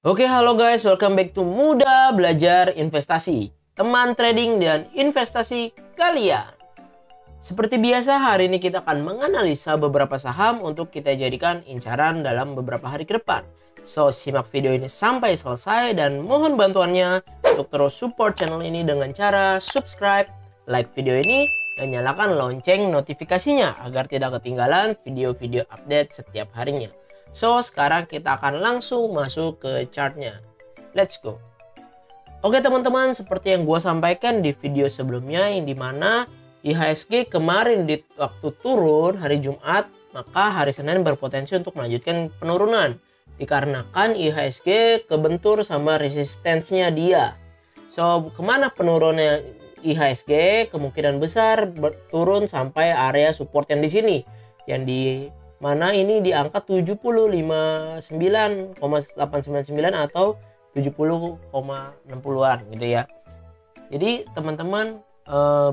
Oke, halo guys, welcome back to Muda Belajar Investasi, teman trading dan investasi kalian. Seperti biasa, hari ini kita akan menganalisa beberapa saham untuk kita jadikan incaran dalam beberapa hari ke depan. So, simak video ini sampai selesai dan mohon bantuannya untuk terus support channel ini dengan cara subscribe, like video ini, dan nyalakan lonceng notifikasinya agar tidak ketinggalan video-video update setiap harinya. So, sekarang kita akan langsung masuk ke chartnya. Let's go. Oke teman-teman, seperti yang gue sampaikan di video sebelumnya, yang dimana IHSG kemarin di waktu turun hari Jumat, maka hari Senin berpotensi untuk melanjutkan penurunan. Dikarenakan IHSG kebentur sama resistensinya dia. So, kemana penurunnya IHSG? Kemungkinan besar turun sampai area support yang di sini. Yang di mana ini di angka 75.9,899 atau 70,60-an gitu ya. Jadi teman-teman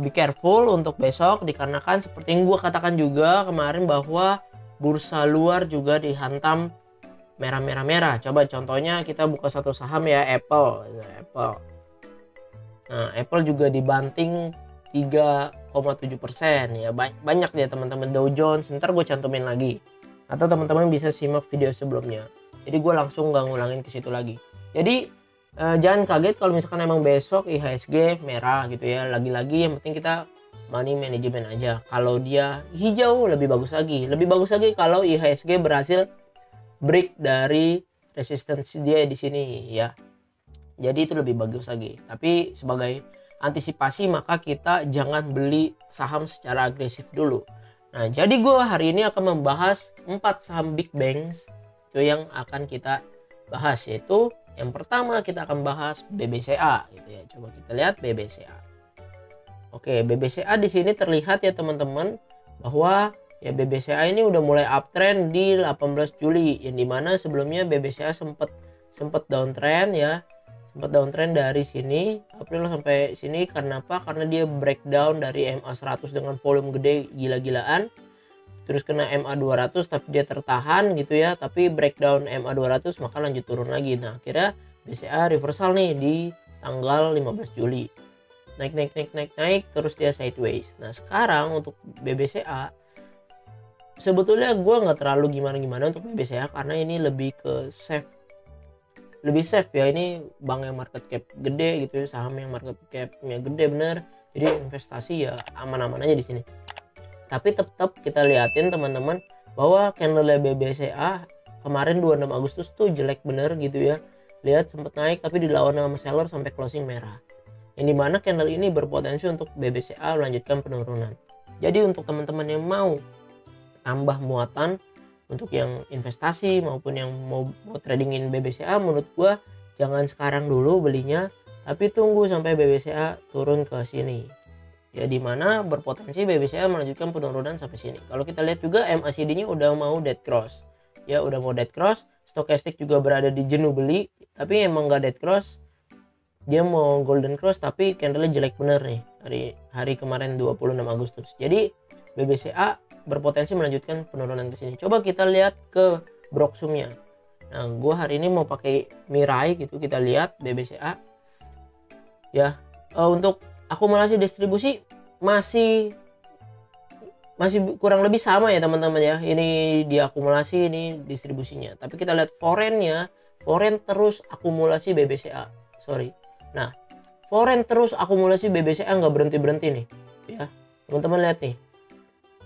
be careful untuk besok, dikarenakan seperti yang gue katakan juga kemarin bahwa bursa luar juga dihantam merah-merah. Coba contohnya kita buka satu saham ya, Apple. Nah, Apple juga dibanting 3,7% ya, banyak dia teman-teman. Dow Jones ntar gue cantumin lagi, atau teman-teman bisa simak video sebelumnya, jadi gue langsung nggak ngulangin ke situ lagi. Jadi jangan kaget kalau misalkan emang besok IHSG merah gitu ya. Lagi-lagi yang penting kita money management aja. Kalau dia hijau lebih bagus lagi kalau IHSG berhasil break dari resistensi dia di sini ya. Jadi itu lebih bagus lagi. Tapi sebagai antisipasi maka kita jangan beli saham secara agresif dulu. Nah, jadi gue hari ini akan membahas 4 saham big banks itu yang akan kita bahas, yaitu yang pertama kita akan bahas BBCA gitu ya. Coba kita lihat BBCA. Oke, BBCA di sini terlihat ya teman-teman bahwa ya BBCA ini udah mulai uptrend di 18 Juli, yang dimana sebelumnya BBCA sempat downtrend ya. Sempat downtrend dari sini April sampai sini. Karena apa? Karena dia breakdown dari MA 100 dengan volume gede gila-gilaan, terus kena MA 200 tapi dia tertahan gitu ya, tapi breakdown MA 200 maka lanjut turun lagi. Nah, akhirnya BCA reversal nih di tanggal 15 Juli, naik terus dia sideways. Nah, sekarang untuk BBCA sebetulnya gue nggak terlalu gimana untuk BBCA karena ini lebih safe ya. Ini bank yang market cap gede gitu ya, saham yang market capnya gede bener, jadi investasi ya aman-aman aja di sini. Tapi tetap kita liatin teman-teman bahwa candle BBCA kemarin 26 Agustus tuh jelek bener gitu ya. Lihat sempat naik tapi dilawan sama seller sampai closing merah, yang dimana candle ini berpotensi untuk BBCA melanjutkan penurunan. Jadi untuk teman-teman yang mau tambah muatan untuk yang investasi maupun yang mau tradingin BBCA, menurut gua jangan sekarang dulu belinya, tapi tunggu sampai BBCA turun ke sini ya, dimana berpotensi BBCA melanjutkan penurunan sampai sini. Kalau kita lihat juga MACD nya udah mau dead cross ya, Stochastic juga berada di jenuh beli, tapi emang gak dead cross, dia mau golden cross tapi candle jelek bener nih hari kemarin 26 Agustus. Jadi BBCA berpotensi melanjutkan penurunan ke sini. Coba kita lihat ke broksumnya. Nah, gue hari ini mau pakai Mirai gitu. Kita lihat BBCA ya. Untuk akumulasi distribusi masih kurang lebih sama ya teman-teman ya. Ini diakumulasi, ini distribusinya. Tapi kita lihat foreign terus akumulasi BBCA. Nah, foreign terus akumulasi BBCA nggak berhenti nih ya. Teman-teman lihat nih.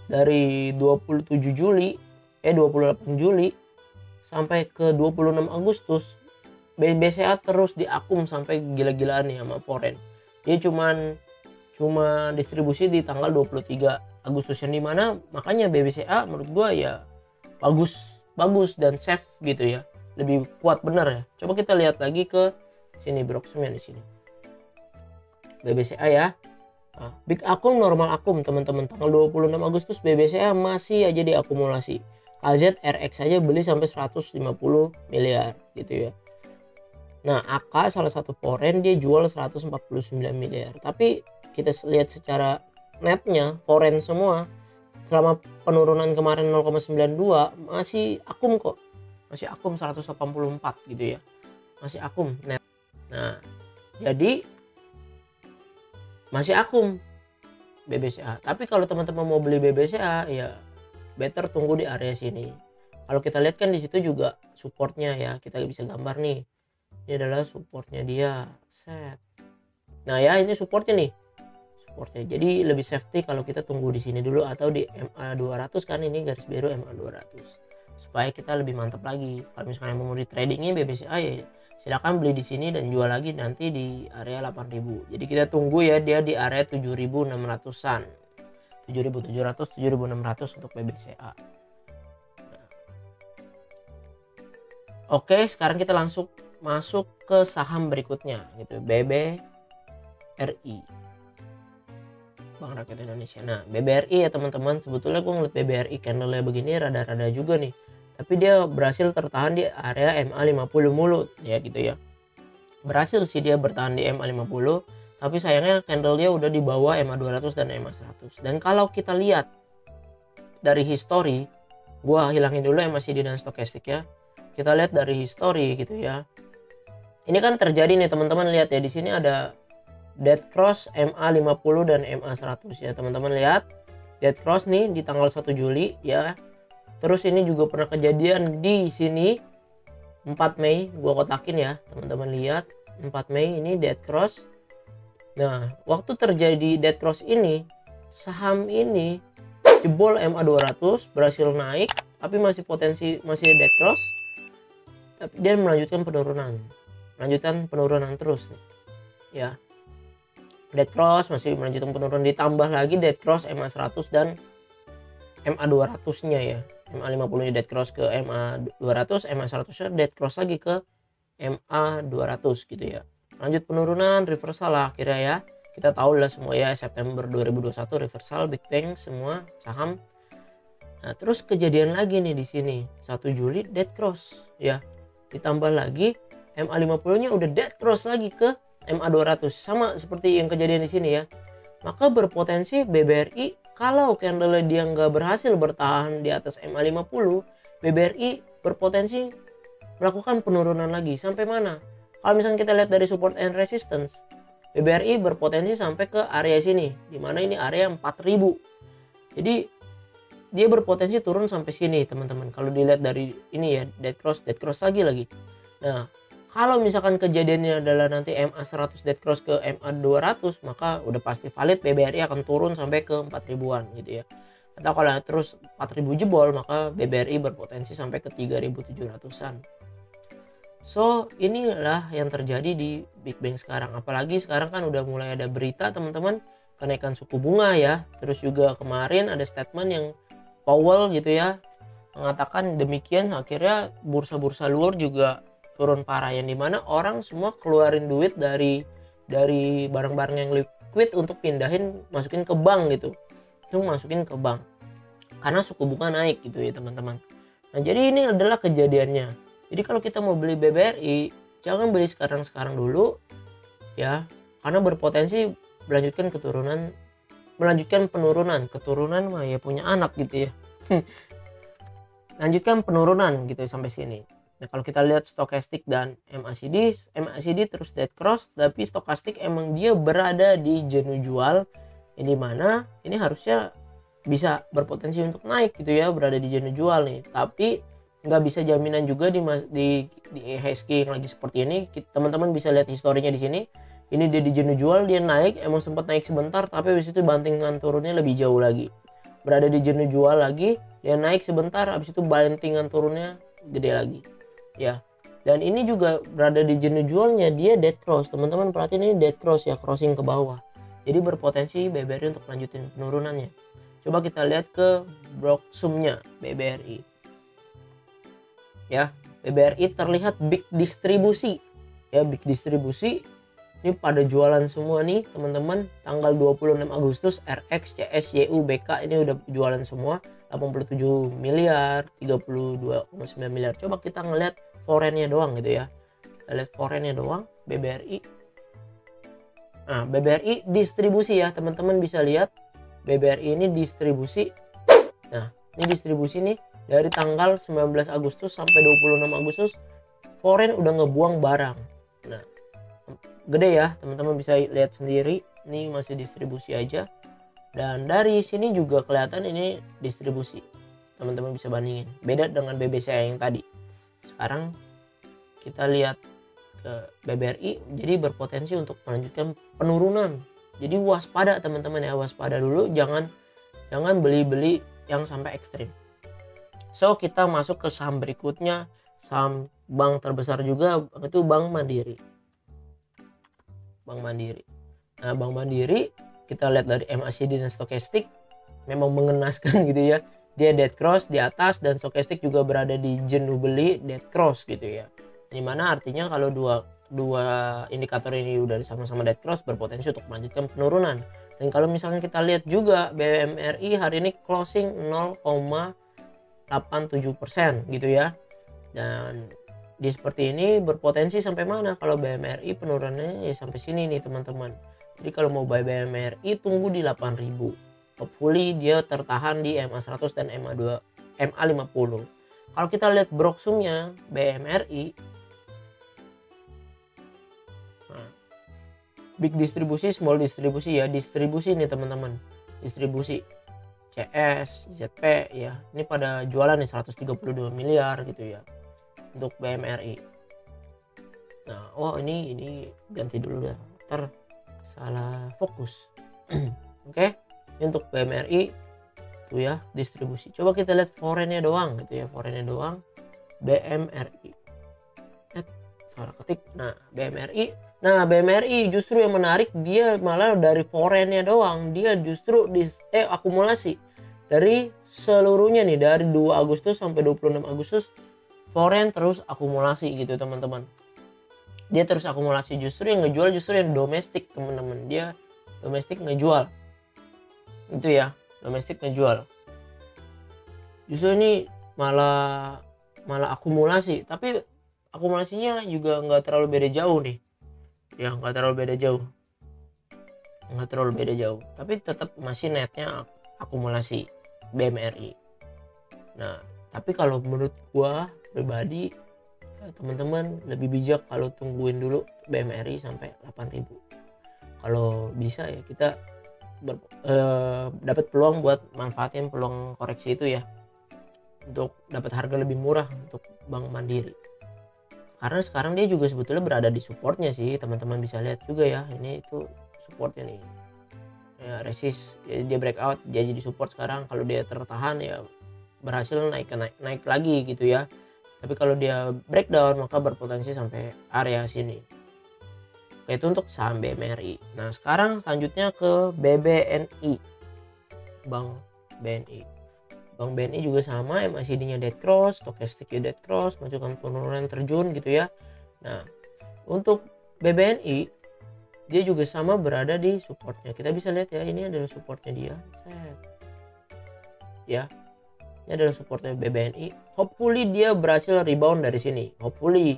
Dari 28 Juli sampai ke 26 Agustus BBCA terus diakum sampai gila-gilaan nih sama foreign. Dia cuma distribusi di tanggal 23 Agustus, yang dimana makanya BBCA menurut gua ya bagus dan safe gitu ya, lebih kuat bener ya. Coba kita lihat lagi ke sini broksumnya di sini BBCA ya. Nah, big akum, normal akum teman-teman, tanggal 26 Agustus BBCA masih aja diakumulasi. KZRX aja beli sampai 150 miliar gitu ya. Nah, AK salah satu foreign dia jual 149 miliar. Tapi kita lihat secara netnya foreign semua selama penurunan kemarin 0,92 masih akum kok. Masih akum 184 gitu ya. masih akum net. Nah, jadi masih akum BBCA. Tapi kalau teman-teman mau beli BBCA ya better tunggu di area sini. Kalau kita lihat kan di situ juga supportnya ya, kita bisa gambar nih. Ini adalah supportnya dia, set. Nah ya ini supportnya nih, supportnya. Jadi lebih safety kalau kita tunggu di sini dulu atau di MA 200 kan, ini garis biru MA 200 supaya kita lebih mantap lagi. Kalau misalnya mau di tradingnya BBCA ya silakan beli di sini dan jual lagi nanti di area 8000. Jadi kita tunggu ya dia di area 7600-an. 7700 7600 untuk BBCA. Nah. Oke, sekarang kita langsung masuk ke saham berikutnya gitu, BBRI, Bank Rakyat Indonesia. Nah, BBRI ya teman-teman, sebetulnya gue ngeliat BBRI candle-nya begini rada-rada juga nih. Tapi dia berhasil tertahan di area MA50 mulu ya gitu ya. Berhasil sih dia bertahan di MA50, tapi sayangnya candle dia udah di bawah MA200 dan MA100. Dan kalau kita lihat dari history, gua hilangin dulu MACD dan stokastik ya. Kita lihat dari history gitu ya. Ini kan terjadi nih teman-teman, lihat ya di sini ada dead cross MA50 dan MA100 ya teman-teman, lihat dead cross nih di tanggal 1 Juli ya. Terus ini juga pernah kejadian di sini 4 Mei, gua kotakin ya teman-teman, lihat 4 Mei ini dead cross. Nah, waktu terjadi dead cross ini, saham ini jebol MA200, berhasil naik tapi masih dead cross. Tapi dia melanjutkan penurunan terus nih. Ya. Dead cross masih melanjutkan penurunan, ditambah lagi dead cross MA100 dan MA200-nya ya. MA50-nya dead cross ke MA200, MA100-nya dead cross lagi ke MA200 gitu ya. Lanjut penurunan, reversal lah akhirnya ya. Kita tahu lah semua ya, September 2021 reversal Big Bang semua saham. Nah, terus kejadian lagi nih di sini 1 Juli dead cross ya. Ditambah lagi MA50-nya udah dead cross lagi ke MA200, sama seperti yang kejadian di sini ya. Maka berpotensi BBRI kalau candle dia nggak berhasil bertahan di atas MA50, BBRI berpotensi melakukan penurunan lagi. Sampai mana? Kalau misalnya kita lihat dari support and resistance, BBRI berpotensi sampai ke area sini, dimana ini area 4000. Jadi dia berpotensi turun sampai sini teman-teman. Kalau dilihat dari ini ya, dead cross lagi. Nah, kalau misalkan kejadiannya adalah nanti MA100 dead cross ke MA200, maka udah pasti valid BBRI akan turun sampai ke 4000-an gitu ya. Atau kalau terus 4000 jebol, maka BBRI berpotensi sampai ke 3700-an. So, inilah yang terjadi di Big Bang sekarang. Apalagi sekarang kan udah mulai ada berita teman-teman, kenaikan suku bunga ya. Terus juga kemarin ada statement yang Powell gitu ya, mengatakan demikian, akhirnya bursa-bursa luar juga turun parah, yang dimana orang semua keluarin duit dari barang-barang yang liquid untuk masukin ke bank gitu. Itu masukin ke bank karena suku bunga naik gitu ya teman-teman. Nah, jadi ini adalah kejadiannya. Jadi kalau kita mau beli BBRI, jangan beli sekarang dulu ya, karena berpotensi melanjutkan keturunan mah ya punya anak gitu ya. Lanjutkan penurunan gitu sampai sini. Nah, kalau kita lihat stokastik dan MACD terus dead cross, tapi stokastik emang dia berada di jenuh jual, ini mana ini harusnya bisa berpotensi untuk naik gitu ya, berada di jenuh jual nih. Tapi nggak bisa jaminan juga di IHSG yang lagi seperti ini. Teman-teman bisa lihat historinya di sini. Ini dia di jenuh jual, dia naik, emang sempat naik sebentar, tapi habis itu bantingan turunnya lebih jauh lagi. Berada di jenuh jual lagi, dia naik sebentar, habis itu bantingan turunnya gede lagi. Ya, dan ini juga berada di jenuh jualnya, dia dead cross. Teman-teman perhatiin ini dead cross ya, crossing ke bawah. Jadi berpotensi BBRI untuk lanjutin penurunannya. Coba kita lihat ke Broksumnya BBRI. Ya, BBRI terlihat big distribusi. Ya, big distribusi. Ini pada jualan semua nih teman-teman. Tanggal 26 Agustus RX, CS, YU, BK ini udah jualan semua. 87 miliar, 32,9 miliar. Coba kita ngeliat foreign-nya doang gitu ya. Kita lihat foreign-nya doang, BBRI. Nah, BBRI distribusi ya, teman-teman bisa lihat. BBRI ini distribusi. Nah, ini distribusi nih dari tanggal 19 Agustus sampai 26 Agustus foreign udah ngebuang barang. Nah, gede ya, teman-teman bisa lihat sendiri, ini masih distribusi aja. Dan dari sini juga kelihatan ini distribusi, teman-teman bisa bandingin, beda dengan BBCA yang tadi. Sekarang kita lihat ke BBRI, jadi berpotensi untuk melanjutkan penurunan. Jadi waspada teman-teman ya, waspada dulu, jangan beli-beli yang sampai ekstrim. So kita masuk ke saham berikutnya, saham bank terbesar juga, itu Bank Mandiri. Bank Mandiri. Nah, Bank Mandiri kita lihat dari MACD dan stokastik memang mengenaskan gitu ya. Dia dead cross di atas dan stokastik juga berada di jenuh beli dead cross gitu ya. Dimana artinya kalau dua indikator ini udah sama-sama dead cross, berpotensi untuk melanjutkan penurunan. Dan kalau misalnya kita lihat juga BMRI hari ini closing 0,87% gitu ya. Dan di seperti ini berpotensi sampai mana kalau BMRI penurunannya ya sampai sini nih teman-teman. Jadi kalau mau buy BMRI tunggu di 8.000. Hopefully dia tertahan di MA100 dan MA50. Kalau kita lihat broksumnya BMRI, nah, big distribusi, small distribusi ya, distribusi nih teman-teman, distribusi CS, ZP ya, ini pada jualan nih 132 miliar gitu ya untuk BMRI. Nah, oh ini ganti dulu dah, ntar salah fokus. Oke, untuk BMRI tuh ya distribusi. Coba kita lihat foreignnya doang gitu ya, foreignnya doang BMRI. Salah ketik. Nah, BMRI justru yang menarik, dia malah dari foreignnya doang, dia justru akumulasi dari seluruhnya nih, dari 2 Agustus sampai 26 Agustus foreign terus akumulasi gitu teman-teman. Dia terus akumulasi, justru yang ngejual justru yang domestik teman-teman. Dia domestik ngejual itu ya, domestik ngejual. Justru ini malah akumulasi, tapi akumulasinya juga nggak terlalu beda jauh nih ya, nggak terlalu beda jauh, tapi tetap masih netnya akumulasi BMRI. Nah, tapi kalau menurut gua pribadi ya, teman-teman lebih bijak kalau tungguin dulu BMRI sampai 8.000. Kalau bisa ya kita dapat peluang buat manfaatin peluang koreksi itu ya, untuk dapat harga lebih murah untuk Bank Mandiri. Karena sekarang dia juga sebetulnya berada di supportnya sih, teman-teman bisa lihat juga ya, ini itu supportnya nih ya, resist ya, dia breakout jadi di support. Sekarang kalau dia tertahan ya berhasil naik lagi gitu ya, tapi kalau dia breakdown maka berpotensi sampai area sini. Oke, itu untuk saham BMRI. Nah, sekarang selanjutnya ke BBNI. Bank BNI juga sama, MACD-nya dead cross, stokastiknya dead cross, menunjukkan penurunan terjun gitu ya. Nah, untuk BBNI dia juga sama berada di supportnya. Kita bisa lihat ya, ini adalah supportnya dia. Ya, ini adalah supportnya BBNI. Hopefully dia berhasil rebound dari sini. Hopefully.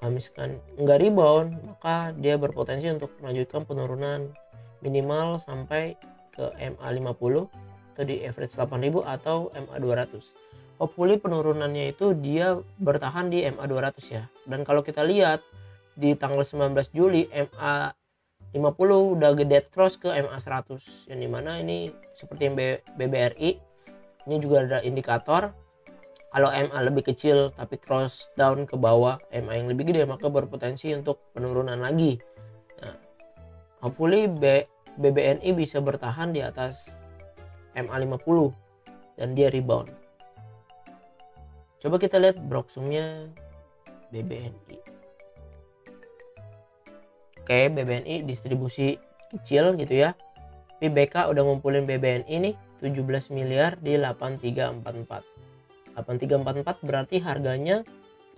Kalau misalkan nggak rebound, maka dia berpotensi untuk melanjutkan penurunan minimal sampai ke MA50 atau di average 8.000 atau MA200. Hopefully penurunannya itu dia bertahan di MA200 ya. Dan kalau kita lihat di tanggal 19 Juli MA50 udah dead cross ke MA100, yang dimana ini seperti yang BBRI, ini juga ada indikator. Kalau MA lebih kecil tapi cross down ke bawah MA yang lebih gede, maka berpotensi untuk penurunan lagi. Nah, hopefully BBNI bisa bertahan di atas MA50 dan dia rebound. Coba kita lihat broksumnya BBNI. Oke, BBNI distribusi kecil gitu ya, tapi BK udah ngumpulin BBNI nih 17 miliar di 8344. 8344 berarti harganya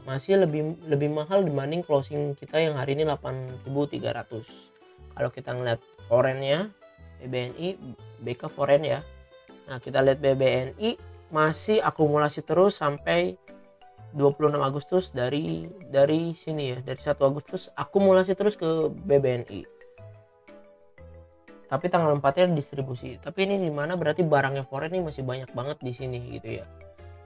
masih lebih mahal dibanding closing kita yang hari ini 8.300. Kalau kita ngeliat foreignnya BBNI, BK foreign ya. Nah, kita lihat BBNI masih akumulasi terus sampai 26 Agustus dari sini ya, dari 1 Agustus akumulasi terus ke BBNI. Tapi tanggal 4-nya distribusi. Tapi ini dimana berarti barangnya foreign ini masih banyak banget di sini gitu ya.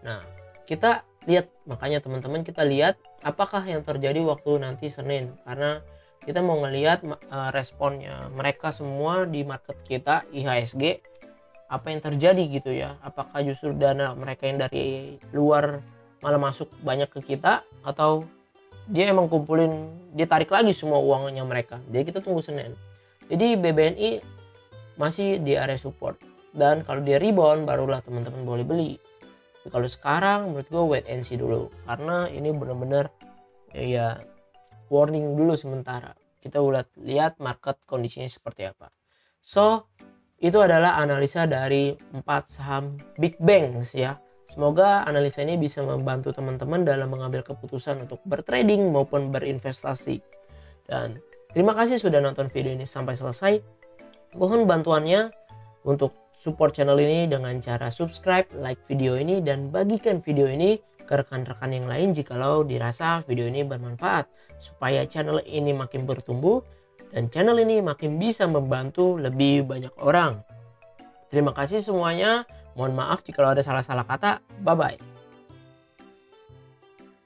Nah, kita lihat, makanya teman-teman kita lihat apakah yang terjadi waktu nanti Senin, karena kita mau ngelihat responnya mereka semua di market kita IHSG, apa yang terjadi gitu ya. Apakah justru dana mereka yang dari luar malah masuk banyak ke kita, atau dia emang kumpulin, dia tarik lagi semua uangnya mereka. Jadi kita tunggu Senin. Jadi BBNI masih di area support, dan kalau dia rebound barulah teman-teman boleh beli. Tapi kalau sekarang menurut gue wait and see dulu, karena ini benar-benar ya warning dulu sementara. Kita lihat market kondisinya seperti apa. So itu adalah analisa dari 4 saham big banks ya. Semoga analisa ini bisa membantu teman-teman dalam mengambil keputusan untuk bertrading maupun berinvestasi. Dan terima kasih sudah nonton video ini sampai selesai. Mohon bantuannya untuk support channel ini dengan cara subscribe, like video ini, dan bagikan video ini ke rekan-rekan yang lain jikalau dirasa video ini bermanfaat, supaya channel ini makin bertumbuh dan channel ini makin bisa membantu lebih banyak orang. Terima kasih semuanya. Mohon maaf jika ada salah-salah kata. Bye-bye.